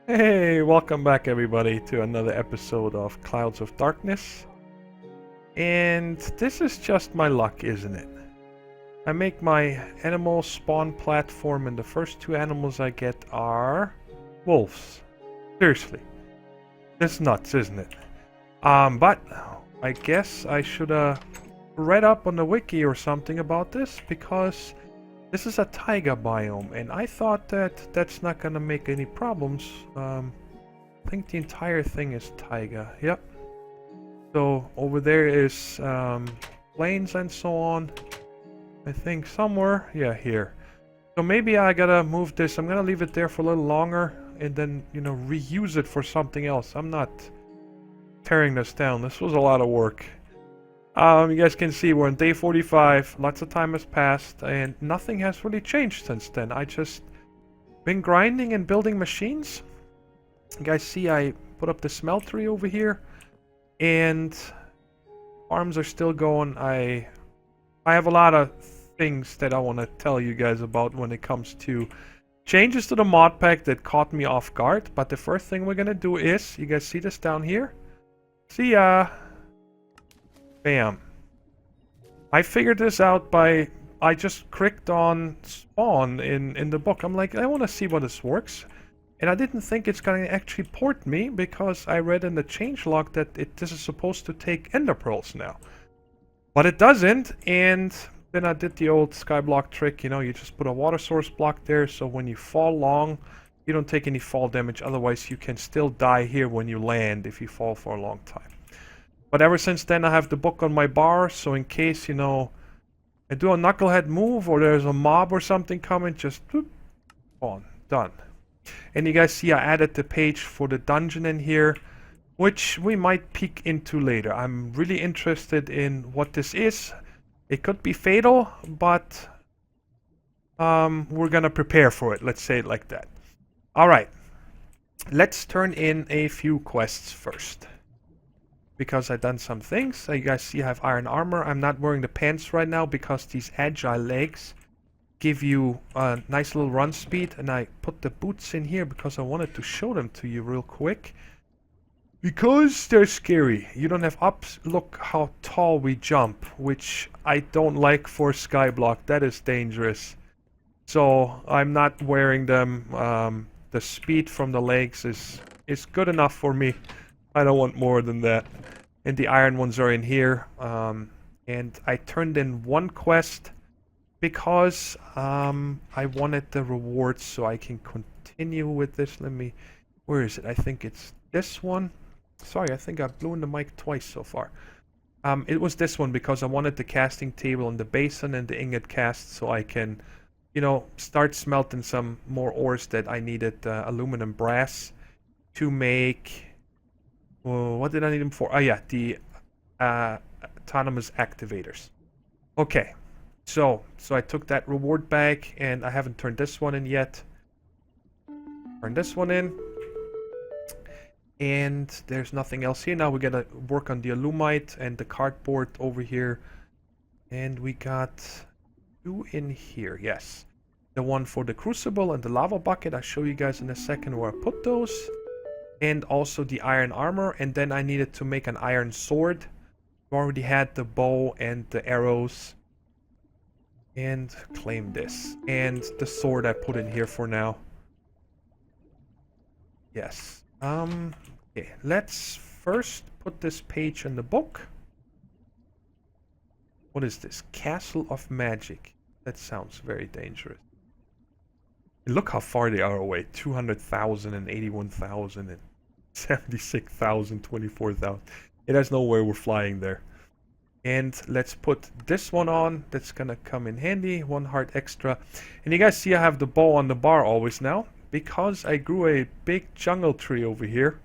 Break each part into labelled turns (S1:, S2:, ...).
S1: Hey, welcome back everybody to another episode of Clouds of Darkness. And this is just my luck, isn't it? I make my animal spawn platform and the first two animals I get are wolves. Seriously. It's nuts, isn't it? But I guess I should read up on the wiki or something about this because this is a taiga biome and I thought that that's not gonna make any problems. I think the entire thing is taiga. Yep. So over there is plains and so on. I think somewhere. Yeah, here. So maybe I gotta move this. I'm gonna leave it there for a little longer and then, reuse it for something else. I'm not tearing this down. This was a lot of work. You guys can see we're on day 45. Lots of time has passed and nothing has really changed since then. I just been grinding and building machines. You guys see I put up the smeltery over here and farms are still going. I have a lot of things that I want to tell you guys about when it comes to changes to the mod pack that caught me off guard. But the first thing we're gonna do is, you guys see this down here? See ya! Bam. I figured this out by, I just clicked on spawn in the book. I'm like, I want to see how this works. And I didn't think it's going to actually port me because I read in the changelog that this is supposed to take ender pearls now. But it doesn't, and then I did the old skyblock trick, you just put a water source block there so when you fall long, you don't take any fall damage. Otherwise, you can still die here when you land if you fall for a long time. But ever since then, I have the book on my bar, so in case, I do a knucklehead move or there's a mob or something coming, just whoop, on, done. And you guys see I added the page for the dungeon in here, which we might peek into later. I'm really interested in what this is. It could be fatal, but we're gonna prepare for it, let's say it like that. Alright, let's turn in a few quests first. Because I've done some things. So you guys see I have iron armor. I'm not wearing the pants right now because these agile legs give you a nice little run speed. And I put the boots in here because I wanted to show them to you real quick. Because they're scary. You don't have ups. Look how tall we jump, which I don't like for skyblock. That is dangerous. So I'm not wearing them. The speed from the legs is good enough for me. I don't want more than that. And the iron ones are in here. And I turned in one quest because I wanted the rewards so I can continue with this. Where is it? I think it's this one. Sorry, I think I blew in the mic twice so far. It was this one because I wanted the casting table and the basin and the ingot cast so I can, start smelting some more ores that I needed, aluminum brass to make. Well, what did I need them for? Oh yeah, the autonomous activators. Okay, so I took that reward back, and I haven't turned this one in yet. Turn this one in, and there's nothing else here. Now we gotta work on the alumite and the cardboard over here, and we got two in here. Yes, the one for the crucible and the lava bucket. I'll show you guys in a second where I put those. And also the iron armor, and then I needed to make an iron sword. I already had the bow and the arrows. And claim this. And the sword I put in here for now. Yes. Okay, let's first put this page in the book. What is this? Castle of Magic. That sounds very dangerous. Look how far they are away. 200,000 and 81,000 and 76,000, 24,000. There's no way we're flying there. And let's put this one on. That's gonna come in handy. 1 heart extra. And you guys see I have the bow on the bar always now. Because I grew a big jungle tree over here.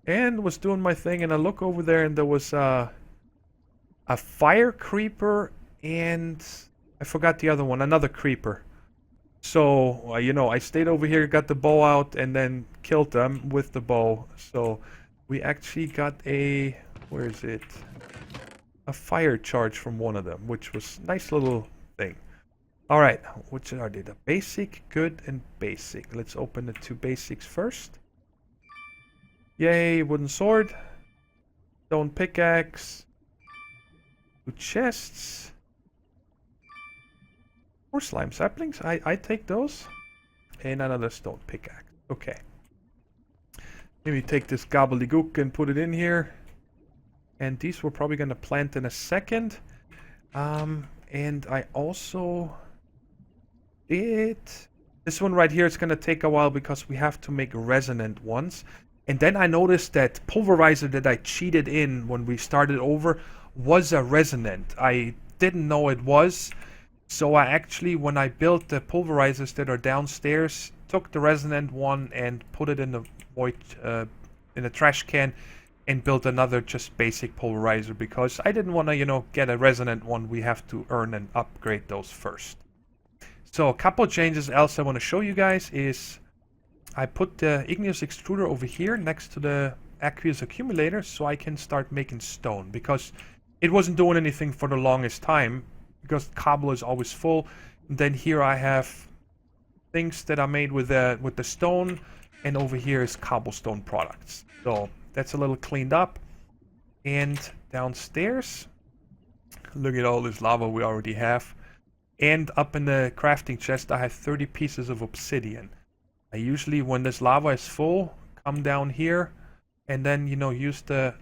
S1: And was doing my thing. And I look over there and there was a fire creeper. And I forgot the other one. Another creeper. So, I stayed over here, got the bow out, and then killed them with the bow. So, we actually got where is it? A fire charge from one of them, which was a nice little thing. Alright, which are they? The basic, good, and basic. Let's open the two basics first. Yay, wooden sword. Stone pickaxe. 2 chests. 4 slime saplings. I take those. And another stone pickaxe. Okay. Maybe take this gobbledygook and put it in here. And these we're probably going to plant in a second. And I also did... This one right here is going to take a while because we have to make resonant ones. And then I noticed that pulverizer that I cheated in when we started over was a resonant. I didn't know it was. So I actually, when I built the pulverizers that are downstairs, took the resonant one and put it in the void, in the trash can, and built another just basic pulverizer because I didn't want to, you know, get a resonant one. We have to earn and upgrade those first. So a couple changes else I want to show you guys is I put the igneous extruder over here next to the aqueous accumulator so I can start making stone because it wasn't doing anything for the longest time because cobble is always full. And then here I have things that I made with the stone, and over here is cobblestone products. So that's a little cleaned up. And downstairs, look at all this lava we already have. And up in the crafting chest I have 30 pieces of obsidian. I usually, when this lava is full, come down here and then, you know, use the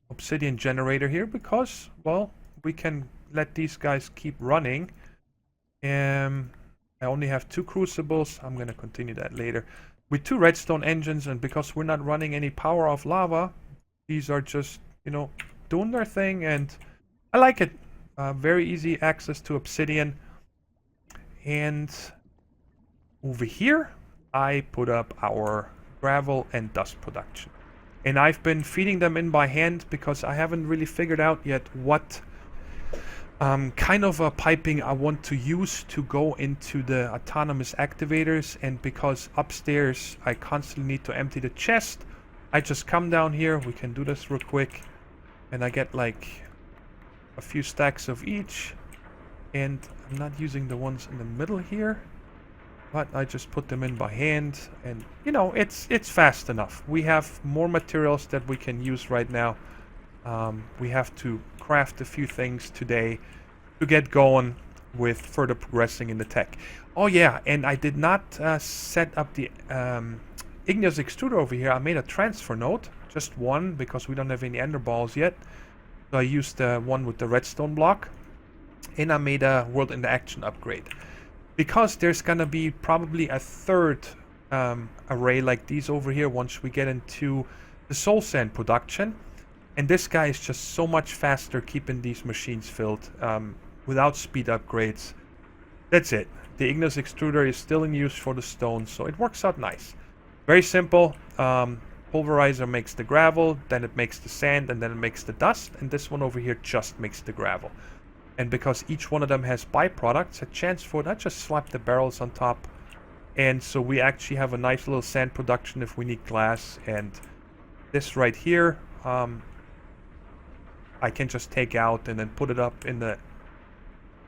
S1: obsidian generator here because, well, we can let these guys keep running. I only have 2 crucibles. I'm going to continue that later. With 2 redstone engines, and because we're not running any power off lava, these are just, you know, doing their thing, and I like it. Very easy access to obsidian. And over here, I put up our gravel and dust production. And I've been feeding them in by hand because I haven't really figured out yet what kind of a piping I want to use to go into the autonomous activators. And because upstairs I constantly need to empty the chest, I just come down here. We can do this real quick. And I get like a few stacks of each. And I'm not using the ones in the middle here, but I just put them in by hand, and you know, it's fast enough. We have more materials that we can use right now. We have to craft a few things today to get going with further progressing in the tech. Oh yeah, and I did not set up the igneous extruder over here. I made a transfer node, just one, because we don't have any ender balls yet. So I used the one with the redstone block. And I made a world into action upgrade because there's gonna be probably a third array like these over here once we get into the soul sand production, and this guy is just so much faster keeping these machines filled without speed upgrades. That's it. The igneous extruder is still in use for the stone, so it works out nice. Very simple. Pulverizer makes the gravel, then it makes the sand, and then it makes the dust, and this one over here just makes the gravel. And because each one of them has byproducts, a chance for that, just slap the barrels on top. And so we actually have a nice little sand production if we need glass. And this right here, I can just take out and then put it up in the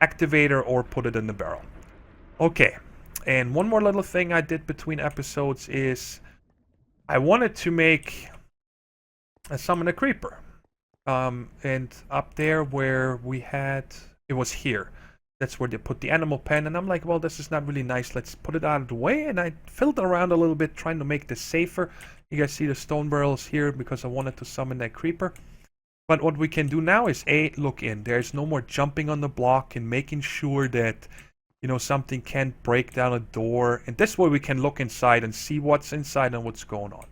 S1: activator or put it in the barrel. Okay, and one more little thing I did between episodes is I wanted to make a summon a creeper. And up there where we had, it was here. That's where they put the animal pen, and I'm like, well, this is not really nice. Let's put it out of the way. And I filled around a little bit trying to make this safer. You guys see the stone barrels here because I wanted to summon that creeper. But what we can do now is look in. There's no more jumping on the block and making sure that, you know, something can't break down a door. And this way we can look inside and see what's inside and what's going on.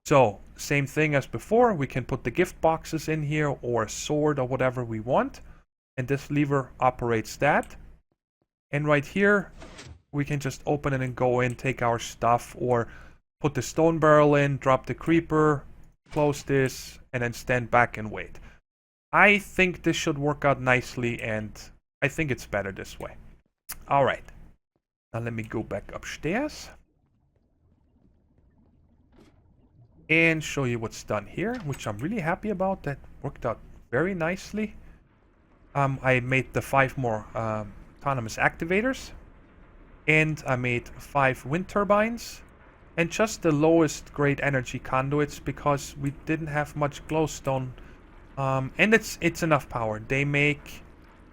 S1: So, same thing as before, we can put the gift boxes in here or a sword or whatever we want. And this lever operates that. And right here, we can just open it and go in, take our stuff, or put the stone barrel in, drop the creeper, close this, and then stand back and wait. I think this should work out nicely, and I think it's better this way. Alright, now let me go back upstairs and show you what's done here, which I'm really happy about. That worked out very nicely. I made the 5 more autonomous activators, and I made 5 wind turbines, and just the lowest grade energy conduits because we didn't have much glowstone. And it's enough power. They make...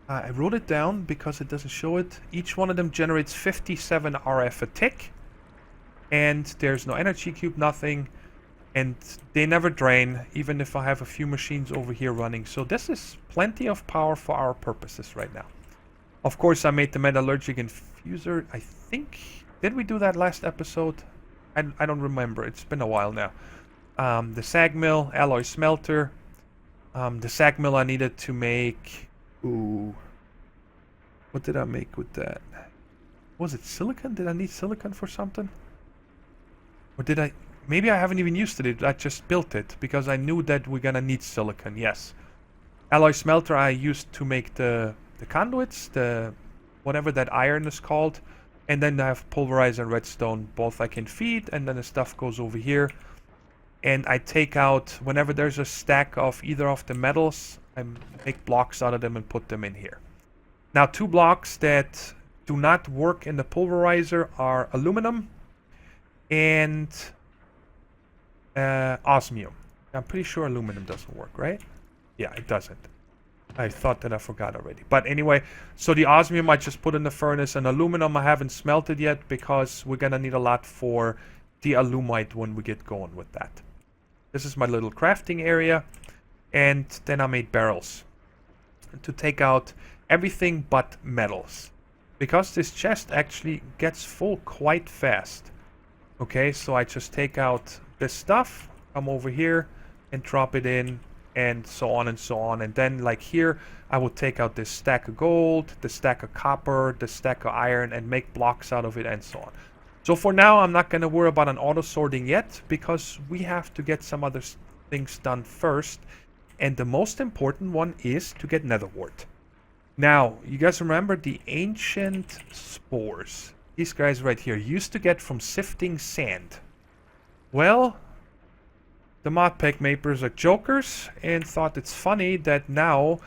S1: I wrote it down because it doesn't show it. Each one of them generates 57 RF a tick. And there's no energy cube, nothing. And they never drain, even if I have a few machines over here running. So this is plenty of power for our purposes right now. Of course, I made the metallurgic infuser. I think... Did we do that last episode? I don't remember. It's been a while now. The sag mill, alloy smelter. The sag mill I needed to make... Ooh. What did I make with that? Was it silicon? Did I need silicon for something? Or did I... Maybe I haven't even used it. I just built it because I knew that we're gonna need silicon. Yes. Alloy smelter I used to make the conduits, the whatever that iron is called. And then I have pulverizer and redstone. Both I can feed, and then the stuff goes over here. And I take out, whenever there's a stack of either of the metals, I make blocks out of them and put them in here. Now, 2 blocks that do not work in the pulverizer are aluminum and osmium. I'm pretty sure aluminum doesn't work, right? Yeah, it doesn't. I thought that I forgot already. But anyway, so the osmium I just put in the furnace, and aluminum I haven't smelted yet because we're gonna need a lot for the alumite when we get going with that. This is my little crafting area. And then I made barrels to take out everything but metals. Because this chest actually gets full quite fast. Okay, so I just take out this stuff, come over here and drop it in, and so on and so on. And then like here, I will take out this stack of gold, the stack of copper, the stack of iron, and make blocks out of it and so on. So for now, I'm not going to worry about an auto sorting yet because we have to get some other things done first. And the most important one is to get nether wart. Now, you guys remember the ancient spores? These guys right here used to get from sifting sand. Well, the modpack makers are jokers and thought it's funny that now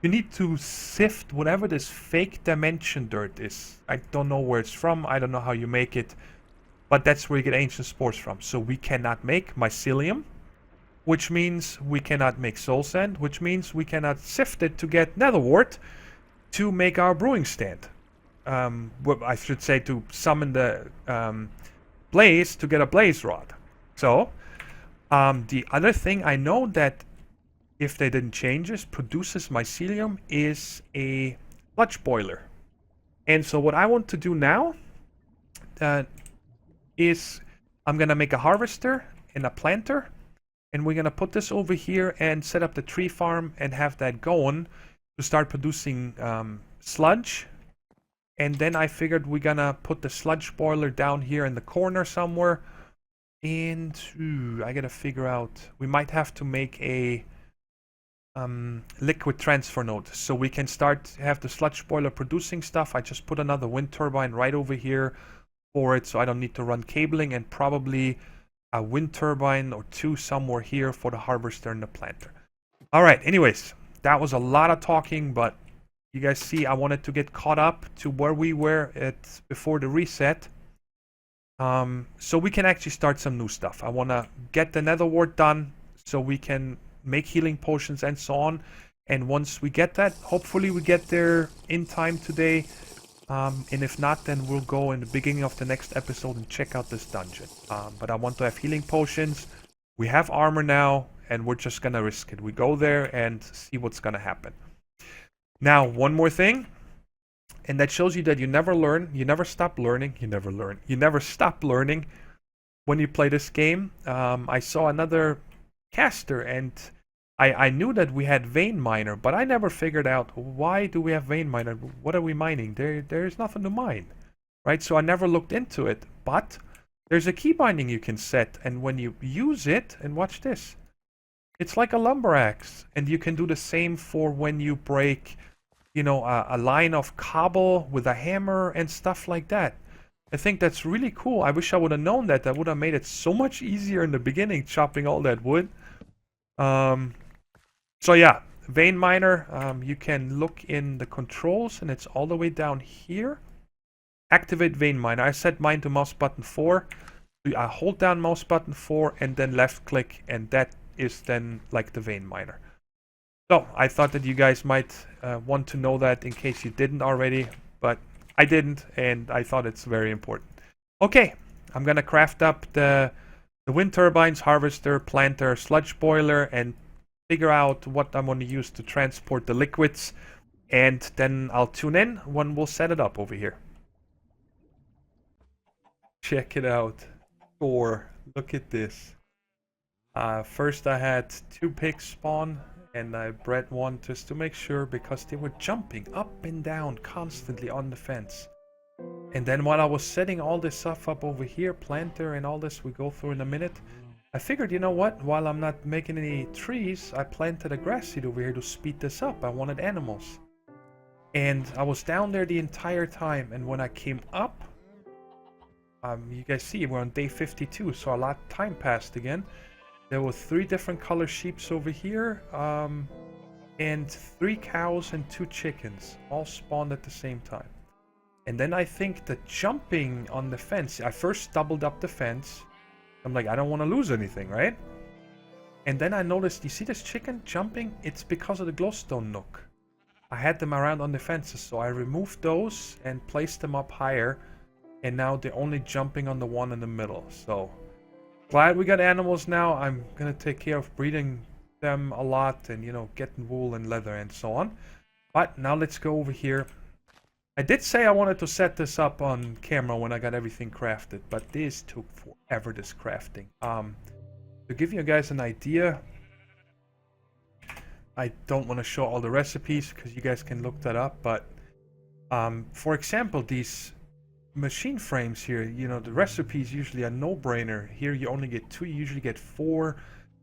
S1: you need to sift whatever this fake dimension dirt is. I don't know where it's from. I don't know how you make it. But that's where you get ancient spores from. So we cannot make mycelium, which means we cannot make soul sand, which means we cannot sift it to get nether wart to make our brewing stand. Well, I should say to summon the blaze to get a blaze rod. So, the other thing I know that if they didn't change this, produces mycelium is a sludge boiler. And so what I want to do now is I'm going to make a harvester and a planter. And we're going to put this over here and set up the tree farm and have that going to start producing sludge. And then I figured we're going to put the sludge boiler down here in the corner somewhere. And I got to figure out, we might have to make a liquid transfer node so we can start have the sludge boiler producing stuff. I just put another wind turbine right over here for it so I don't need to run cabling, and probably a wind turbine or 2 somewhere here for the harvester and the planter. Alright, anyways, that was a lot of talking, but you guys see I wanted to get caught up to where we were at before the reset. So we can actually start some new stuff. I want to get the nether wart done so we can make healing potions and so on. And once we get that, hopefully we get there in time today. And if not, then we'll go in the beginning of the next episode and check out this dungeon. But I want to have healing potions. We have armor now, and we're just going to risk it. We go there and see what's going to happen. Now, one more thing. And that shows you that you never learn. You never stop learning. You never learn. You never stop learning when you play this game. I saw another caster, and I knew that we had vein miner, but I never figured out why do we have vein miner? What are we mining? There's nothing to mine, right? So I never looked into it, but there's a key binding you can set, and when you use it, and watch this, it's like a lumber axe, and you can do the same for when you break, you know, a line of cobble with a hammer and stuff like that. I think that's really cool. I wish I would have known that. That would have made it so much easier in the beginning, chopping all that wood. So yeah, vein miner, you can look in the controls, and it's all the way down here. Activate vein miner. I set mine to mouse button 4. I hold down mouse button 4 and then left click, and that is then like the vein miner. So I thought that you guys might want to know that in case you didn't already, but I didn't, and I thought it's very important. Okay, I'm gonna craft up the wind turbines, harvester, planter, sludge boiler, and figure out what I'm going to use to transport the liquids, and then I'll tune in when we'll set it up over here. Check it out. Look at this. First I had 2 pigs spawn, and I bred one just to make sure because they were jumping up and down constantly on the fence. And then while I was setting all this stuff up over here, planter and all this we go through in a minute, I figured, you know what, while I'm not making any trees, I planted a grass seed over here to speed this up. I wanted animals. And I was down there the entire time, and when I came up, you guys see we're on day 52, so a lot of time passed again. There were 3 different color sheeps over here, and 3 cows and 2 chickens, all spawned at the same time. And then I think the jumping on the fence, I first doubled up the fence. I'm like, I don't want to lose anything, right? And then I noticed, you see this chicken jumping? It's because of the glowstone nook. I had them around on the fences, so I removed those and placed them up higher. And now they're only jumping on the one in the middle. So, glad we got animals now. I'm going to take care of breeding them a lot and, you know, getting wool and leather and so on. But now let's go over here. I did say I wanted to set this up on camera when I got everything crafted, but this took forever, this crafting. To give you guys an idea, I don't want to show all the recipes because you guys can look that up, but for example, these machine frames here, you know, the recipes usually a no-brainer. Here you only get 2, you usually get 4,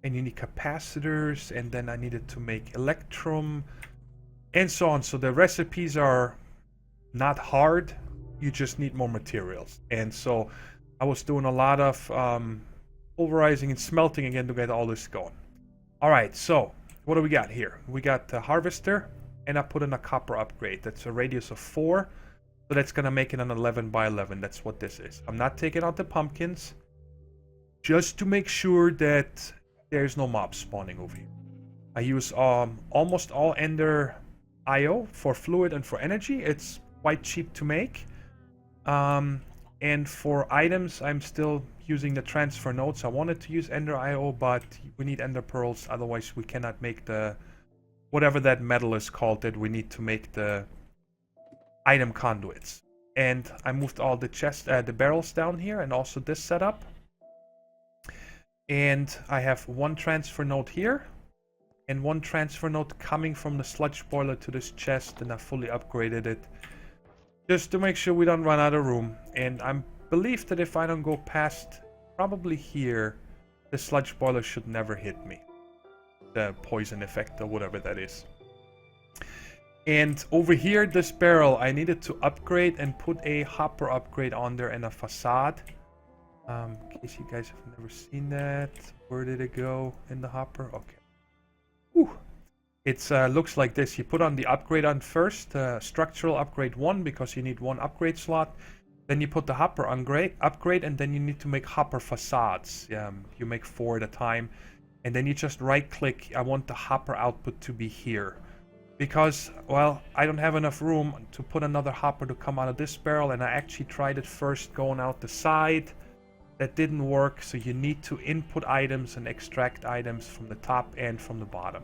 S1: and you need capacitors, and then I needed to make electrum, and so on. So the recipes are not hard, you just need more materials. And so I was doing a lot of pulverizing and smelting again to get all this going. Alright, so what do we got here? We got the harvester, and I put in a copper upgrade. That's a radius of 4, so that's gonna make it an 11 by 11. That's what this is. I'm not taking out the pumpkins, just to make sure that there's no mobs spawning over here. I use almost all Ender IO for fluid and for energy. It's quite cheap to make. And for items, I'm still using the transfer nodes. I wanted to use Ender IO, but we need Ender pearls, otherwise we cannot make the whatever that metal is called that we need to make the item conduits. And I moved all the the barrels down here, and also this setup. And I have 1 transfer node here, and 1 transfer node coming from the sludge boiler to this chest, and I fully upgraded it just to make sure we don't run out of room. And I believe that if I don't go past probably here, the sludge boiler should never hit me. The poison effect or whatever that is. And over here, this barrel, I needed to upgrade and put a hopper upgrade on there and a facade. In case you guys have never seen that. Where did it go in the hopper? Okay. Whew. It looks like this. You put on the upgrade on first, structural upgrade 1, because you need 1 upgrade slot. Then you put the hopper upgrade, and then you need to make hopper facades. You make 4 at a time. And then you just right click. I want the hopper output to be here. Because, well, I don't have enough room to put another hopper to come out of this barrel, and I actually tried it first going out the side. That didn't work, so you need to input items and extract items from the top and from the bottom.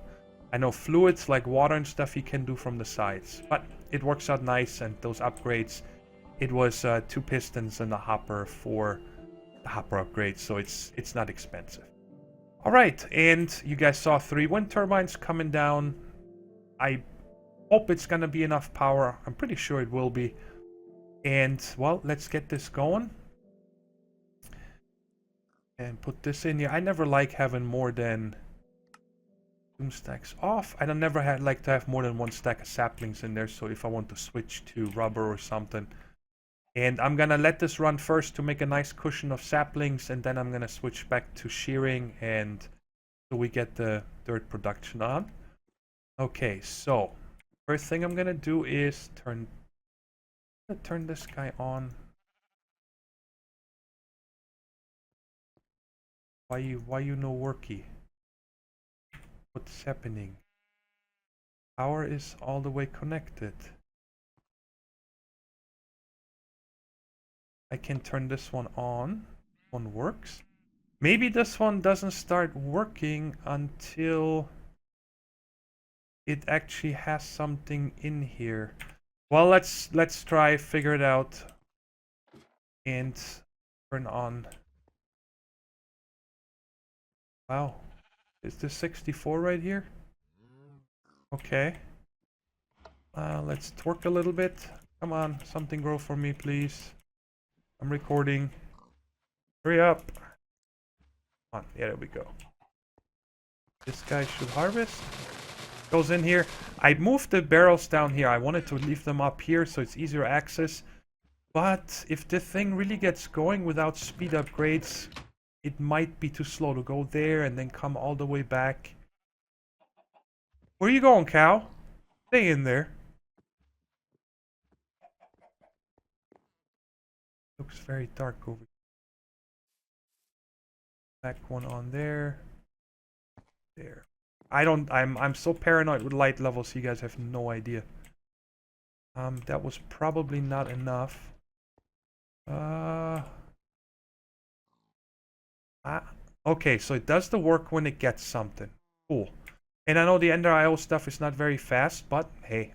S1: I know fluids like water and stuff you can do from the sides, but it works out nice. And those upgrades, it was 2 pistons and a hopper for the hopper upgrade, so it's not expensive. Alright, and you guys saw 3 wind turbines coming down. I hope it's gonna be enough power. I'm pretty sure it will be. And, well, let's get this going. And put this in here. I never like having more than 2 stacks off. I don't never like to have more than 1 stack of saplings in there, so if I want to switch to rubber or something. And I'm gonna let this run first to make a nice cushion of saplings, and then I'm gonna switch back to shearing, and so we get the dirt production on. Okay, so first thing I'm gonna do is turn this guy on. Why you no worky? What's happening? Power is all the way connected. I can turn this one on. One works. Maybe this one doesn't start working until it actually has something in here. Well, let's try figure it out and turn on. Wow, is this 64 right here? Okay. Let's torque a little bit. Come on, something grow for me, please. I'm recording. Hurry up. Come on, yeah, there we go. This guy should harvest. Goes in here. I moved the barrels down here. I wanted to leave them up here so it's easier access. But if the thing really gets going without speed upgrades, it might be too slow to go there and then come all the way back. Where are you going, cow? Stay in there. Looks very dark over here. Back one on there. There. I'm so paranoid with light levels, you guys have no idea. That was probably not enough. Okay, so it does the work when it gets something. Cool. And I know the Ender IO stuff is not very fast, but hey,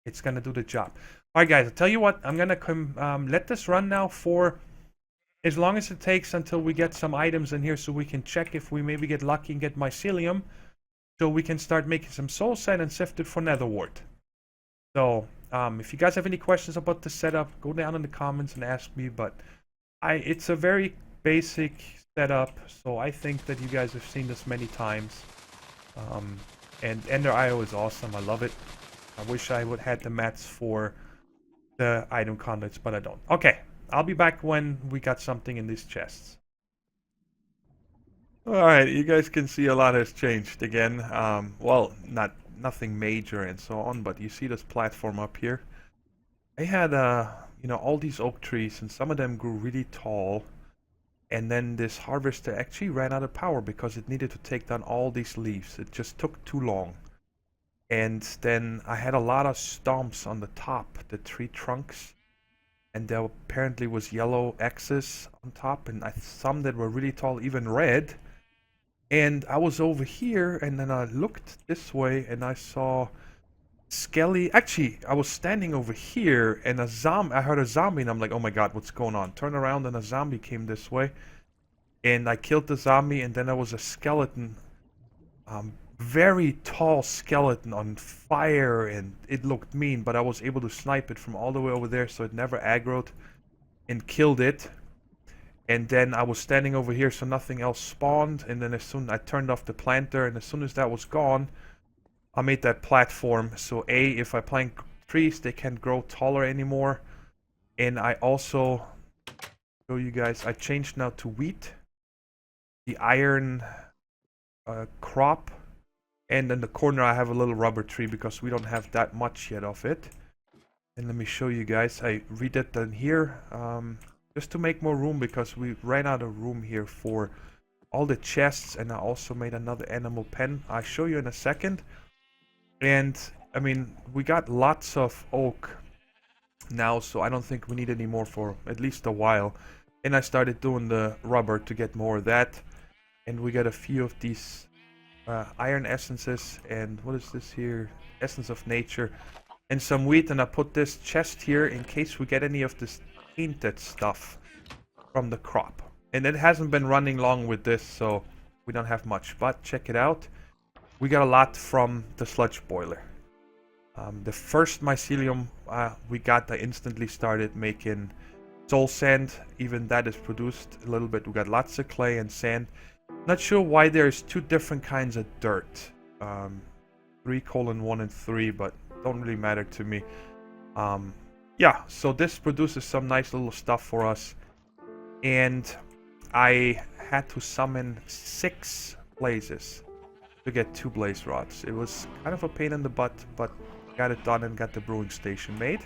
S1: it's gonna do the job. Alright guys, I'll tell you what, I'm gonna let this run now for as long as it takes until we get some items in here so we can check if we maybe get lucky and get Mycelium. So we can start making some soul sand and sift it for nether wart. So, if you guys have any questions about the setup, go down in the comments and ask me, but it's a very basic setup, so I think that you guys have seen this many times. And Ender IO is awesome, I love it. I wish I would had the mats for the item conduits, but I don't. Okay, I'll be back when we got something in these chests. Alright, you guys can see a lot has changed again. Well, nothing major and so on, but you see this platform up here? I had, you know, all these oak trees, and some of them grew really tall. And then this harvester actually ran out of power because it needed to take down all these leaves. It just took too long. And then I had a lot of stumps on the top, the tree trunks. And there apparently was yellow X's on top, and some that were really tall, even red. And I was over here, and then I looked this way, and I saw Skelly. Actually, I was standing over here, and I heard a zombie, and I'm like, oh my god, what's going on? Turn around, and a zombie came this way. And I killed the zombie, and then there was a skeleton. Very tall skeleton on fire, and it looked mean, but I was able to snipe it from all the way over there, so it never aggroed, and killed it. And then I was standing over here, so nothing else spawned, and then as soon I turned off the planter, and as soon as that was gone, I made that platform. So if I plant trees, they can't grow taller anymore. And I also show you guys, I changed now to wheat, the iron crop, and in the corner I have a little rubber tree because we don't have that much yet of it. And let me show you guys, I redid that here just to make more room because we ran out of room here for all the chests, and I also made another animal pen. I'll show you in a second. And I mean, we got lots of oak now, so I don't think we need any more for at least a while. And I started doing the rubber to get more of that. And we got a few of these iron essences, and what is this here? Essence of nature. And some wheat, and I put this chest here in case we get any of this tainted stuff from the crop. And it hasn't been running long with this, so we don't have much. But check it out. We got a lot from the sludge boiler. The first mycelium we got, I instantly started making soul sand. Even that is produced a little bit. We got lots of clay and sand. Not sure why there's two different kinds of dirt. 3:1 and 3, but don't really matter to me. Yeah, so this produces some nice little stuff for us. And I had to summon 6 blazes to get 2 blaze rods. It was kind of a pain in the butt, but got it done and got the brewing station made.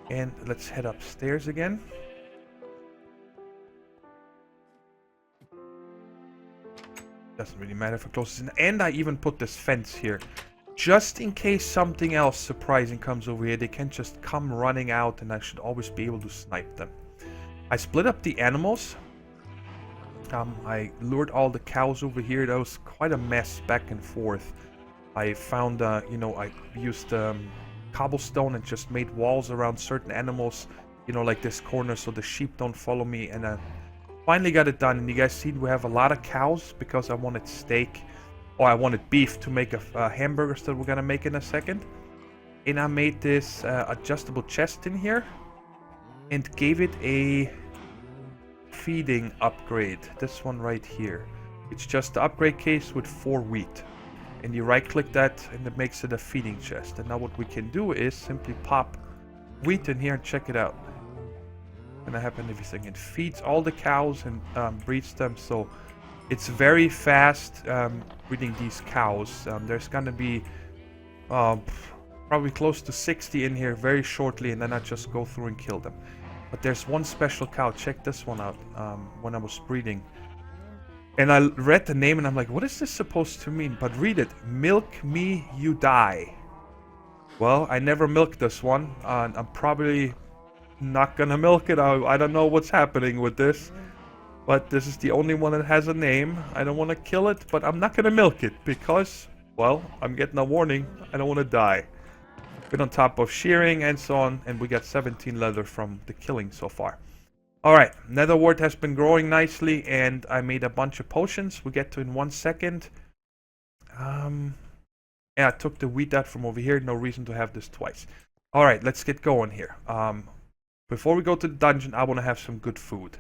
S1: And let's head upstairs again. Doesn't really matter if it closes in. And I even put this fence here. Just in case something else surprising comes over here, they can just come running out and I should always be able to snipe them. I split up the animals. I lured all the cows over here. That was quite a mess back and forth. I found, you know, I used cobblestone and just made walls around certain animals, you know, like this corner so the sheep don't follow me. And I finally got it done. And you guys see we have a lot of cows because I wanted steak. Or I wanted beef to make a hamburgers that we're gonna make in a second. And I made this adjustable chest in here. And gave it a feeding upgrade. This one right here. It's just the upgrade case with 4 wheat. And you right click that and it makes it a feeding chest. And now what we can do is simply pop wheat in here and check it out. Gonna happen everything. It feeds all the cows and breeds them. So it's very fast breeding these cows. There's gonna be probably close to 60 in here very shortly, and then I just go through and kill them. But there's one special cow. Check this one out. When I was breeding. And I read the name and I'm like, what is this supposed to mean? But read it. Milk me, you die. Well, I never milked this one. I'm probably not gonna milk it. I don't know what's happening with this. But this is the only one that has a name. I don't want to kill it, but I'm not gonna milk it. Because, well, I'm getting a warning. I don't want to die. Been on top of shearing and so on. And we got 17 leather from the killing so far. Alright, nether wart has been growing nicely, and I made a bunch of potions. We'll get to in 1 second. Yeah, I took the wheat out from over here. No reason to have this twice. Alright, let's get going here. Before we go to the dungeon, I want to have some good food.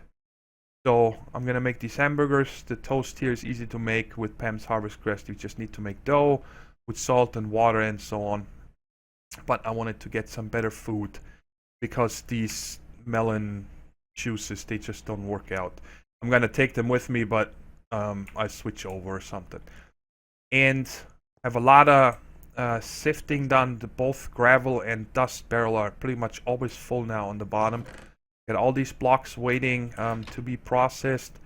S1: So, I'm going to make these hamburgers. The toast here is easy to make with Pam's Harvest Crest. You just need to make dough with salt and water and so on. But I wanted to get some better food because these melon juices, they just don't work out. I'm gonna take them with me, but I switch over or something. And I have a lot of sifting done. Both gravel and dust barrel are pretty much always full now on the bottom. Got all these blocks waiting to be processed,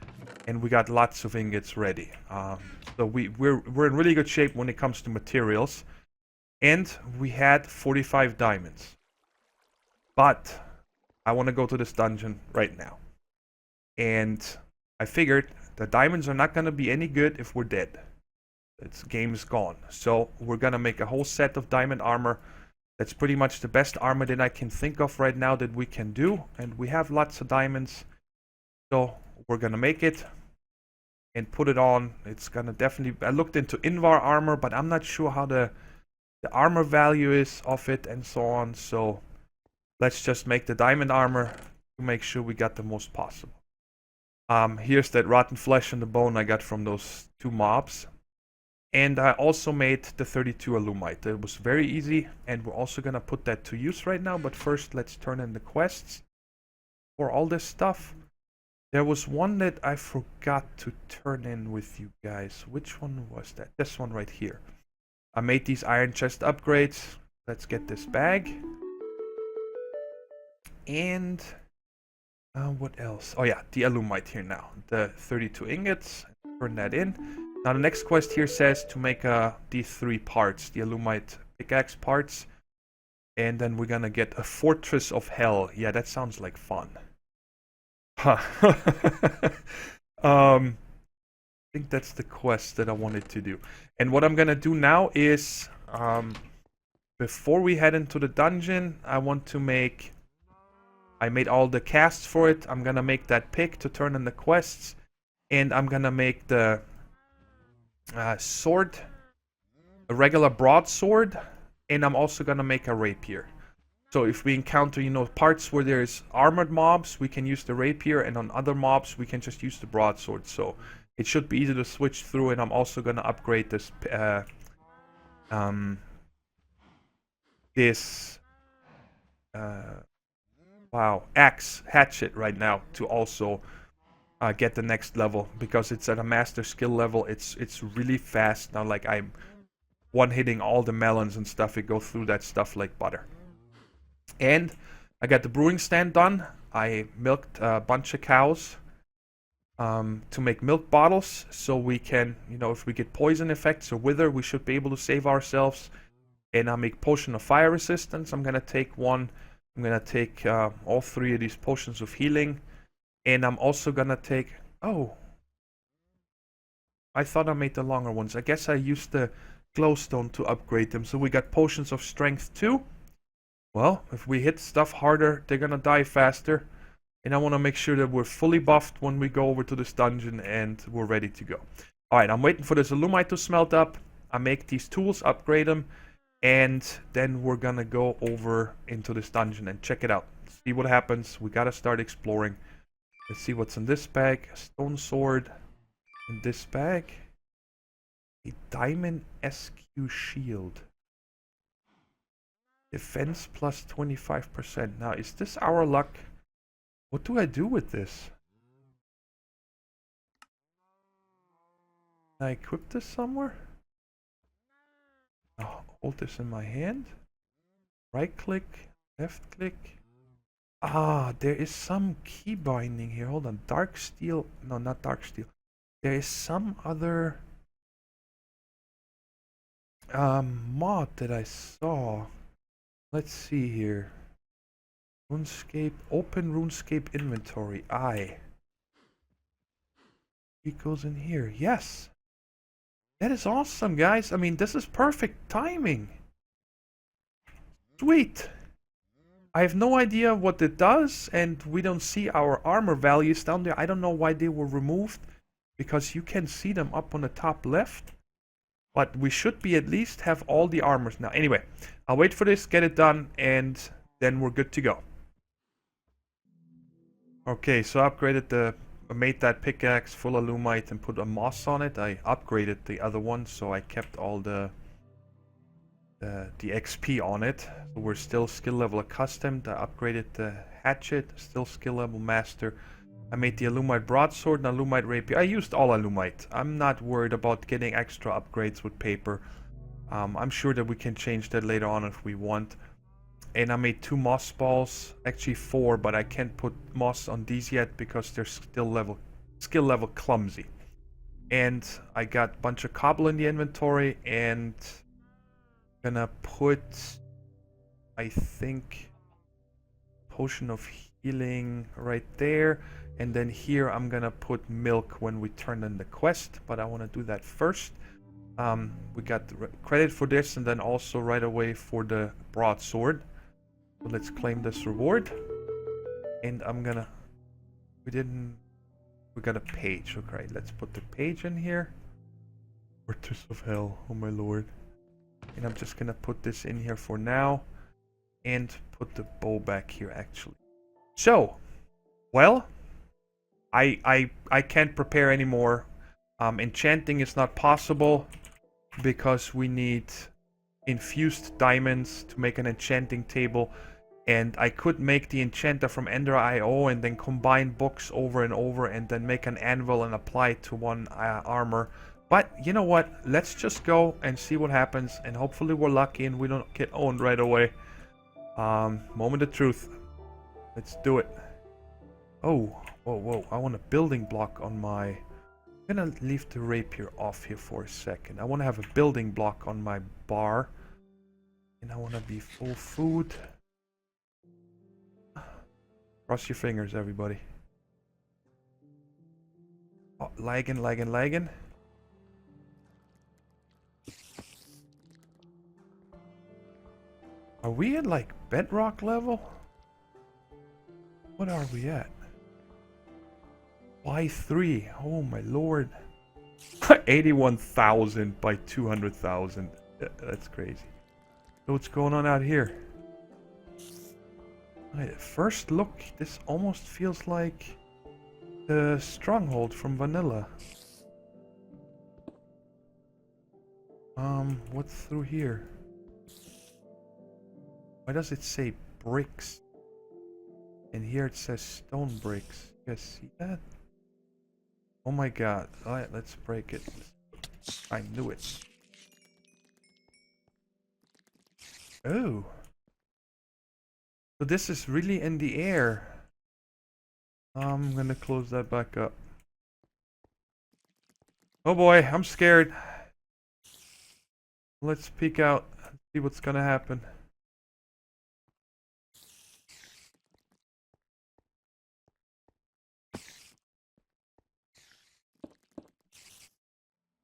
S1: and we got lots of ingots ready. So we're in really good shape when it comes to materials. And we had 45 diamonds. But I want to go to this dungeon right now. And I figured the diamonds are not going to be any good if we're dead. This game is gone. So we're going to make a whole set of diamond armor. That's pretty much the best armor that I can think of right now that we can do. And we have lots of diamonds. So we're going to make it and put it on. It's going to definitely... I looked into Invar armor, but I'm not sure how the armor value is of it and so on. So let's just make the diamond armor to make sure we got the most possible. Here's that rotten flesh and the bone I got from those 2 mobs. And I also made the 32 alumite. It was very easy, and we're also going to put that to use right now. But first, let's turn in the quests for all this stuff. There was one that I forgot to turn in with you guys. Which one was that? This one right here. I made these iron chest upgrades. Let's get this bag. And what else? Oh yeah, the alumite here now. The 32 ingots. Turn that in. Now the next quest here says to make these 3 parts. The alumite pickaxe parts. And then we're gonna get a fortress of hell. Yeah, that sounds like fun. Huh. I think that's the quest that I wanted to do. And what I'm gonna do now is, before we head into the dungeon, I want to make... I made all the casts for it. I'm gonna make that pick to turn in the quests. And I'm gonna make the sword, a regular broadsword. And I'm also gonna make a rapier. So if we encounter, you know, parts where there's armored mobs, we can use the rapier. And on other mobs, we can just use the broadsword. So it should be easy to switch through. And I'm also gonna upgrade this axe hatchet right now to also get the next level, because it's at a master skill level. It's really fast now. Like, I'm one-hitting all the melons and stuff. It goes through that stuff like butter. And I got the brewing stand done. I milked a bunch of cows. to make milk bottles, so we can, you know, if we get poison effects or wither, we should be able to save ourselves. And I make potion of fire resistance. I'm gonna take one. I'm gonna take all 3 of these potions of healing, and I'm also gonna take. Oh, I thought I made the longer ones. I guess I used the glowstone to upgrade them. So we got potions of strength too. Well, if we hit stuff harder, they're gonna die faster. And I want to make sure that we're fully buffed when we go over to this dungeon and we're ready to go. Alright, I'm waiting for this alumite to smelt up. I make these tools, upgrade them, and then we're gonna go over into this dungeon and check it out. See what happens. We gotta start exploring. Let's see what's in this bag. A stone sword in this bag. A diamond SQ shield. Defense plus 25%. Now, is this our luck? What do I do with this? Can I equip this somewhere? Oh, hold this in my hand. Right click, left click. Ah, there is some key binding here. Hold on. Dark steel. No, not dark steel. There is some other mod that I saw. Let's see here. RuneScape, open RuneScape inventory. It goes in here. Yes. That is awesome, guys. I mean, this is perfect timing. Sweet. I have no idea what it does, and we don't see our armor values down there. I don't know why they were removed, because you can see them up on the top left. But we should be at least have all the armors now. Anyway, I'll wait for this, get it done, and then we're good to go. Okay, so I made that pickaxe full of lumite and put a moss on it. I upgraded the other one, so I kept all the XP on it. So we're still skill level accustomed. I upgraded the hatchet, still skill level master. I made the alumite broadsword and alumite rapier. I used all alumite. I'm not worried about getting extra upgrades with paper. I'm sure that we can change that later on if we want. And I made 2 moss balls, actually 4, but I can't put moss on these yet because they're still skill level clumsy. And I got a bunch of cobble in the inventory, and gonna put, I think, potion of healing right there. And then here I'm gonna put milk when we turn in the quest, but I want to do that first. We got credit for this, and then also right away for the broadsword. So let's claim this reward. And I'm gonna... We got a page. Okay, let's put the page in here. Fortress of Hell. Oh my lord. And I'm just gonna put this in here for now. And put the bow back here, actually. So, well... I can't prepare anymore. Enchanting is not possible because we need infused diamonds to make an enchanting table. And I could make the enchanter from Ender.io and then combine books over and over and then make an anvil and apply it to one armor. But you know what? Let's just go and see what happens, and hopefully we're lucky and we don't get owned right away. Moment of truth. Let's do it. Oh, whoa. I want a building block on my... I'm gonna leave the rapier off here for a second. I want to have a building block on my bar. And I want to be full food. Cross your fingers, everybody. Oh, lagging. Are we at like bedrock level? What are we at? By 3. Oh my lord. 81,000 by 200,000. That's crazy. So what's going on out here? At first look, this almost feels like the stronghold from Vanilla. What's through here? Why does it say bricks? And here it says stone bricks. You guys see that? Oh my god. Alright, let's break it. I knew it. Oh. So this is really in the air. I'm gonna close that back up. Oh boy, I'm scared. Let's peek out and see what's gonna happen.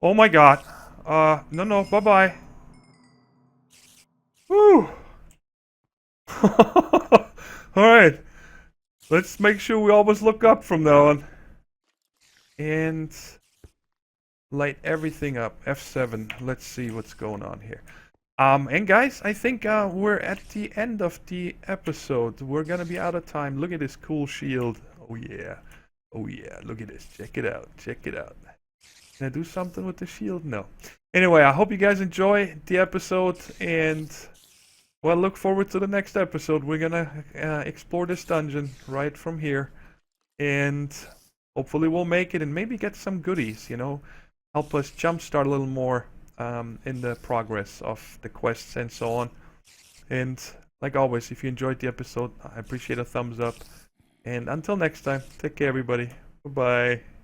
S1: Oh my god. No, bye-bye. Woo! Alright. Let's make sure we always look up from now on. And light everything up. F7. Let's see what's going on here. And guys, I think we're at the end of the episode. We're gonna be out of time. Look at this cool shield. Oh yeah. Oh yeah. Look at this. Check it out. Check it out. Can I do something with the shield? No. Anyway, I hope you guys enjoy the episode, and well, look forward to the next episode. We're gonna explore this dungeon right from here, and hopefully we'll make it and maybe get some goodies, you know, help us jumpstart a little more in the progress of the quests and so on. And like always, if you enjoyed the episode, I appreciate a thumbs up. And until next time, take care everybody. Bye-bye.